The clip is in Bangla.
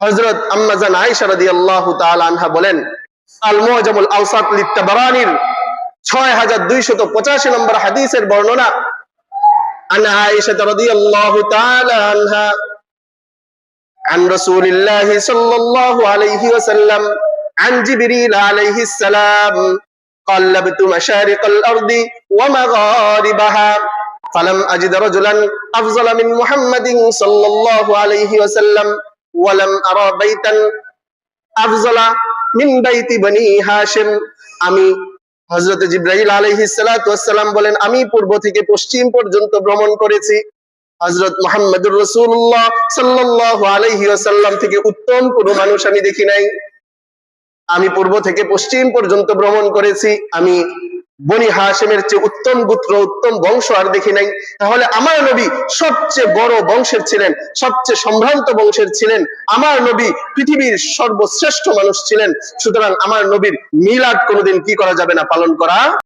হযরত আম্মা জান আয়েশা রাদিয়াল্লাহু তাআলা আনহা বলেন, আল মুআজামুল আওসাত লিত-তাবারানির 6285 নম্বর হাদিসের বর্ণনা, আন আয়েশা রাদিয়াল্লাহু তাআলা আনহা عن رسول الله صلى الله عليه وسلم عن جبريل عليه السلام قلبت مشارق الأرض ومغاربها فلم أجد رجلا أفضل من محمد صلى الله عليه وسلم ولم أرى بيتا أفضل من بيت بني هاشم। আমি হযরত জিবরাইল আলাইহিস সালাতু ওয়াস সালাম বলেন, আমি পূর্ব থেকে পশ্চিম পর্যন্ত ভ্রমণ করেছি, হযরত মুহাম্মদুর রাসূলুল্লাহ সাল্লাল্লাহু আলাইহি ওয়াসাল্লাম থেকে উত্তম কোন মানুষ আমি দেখি নাই। আমি পূর্ব থেকে পশ্চিম পর্যন্ত ভ্রমণ করেছি, আমি বনি হাশিমের চেয়ে উত্তম গোত্র উত্তম বংশ আর দেখি নাই। তাহলে আমার নবী সবচেয়ে বড় বংশের ছিলেন, সবচেয়ে সম্ভ্রান্ত বংশের ছিলেন, আমার নবী পৃথিবীর সর্বশ্রেষ্ঠ মানুষ ছিলেন। সুতরাং আমার নবীর মিলাদ কোনোদিন কি করা যাবে না, পালন করা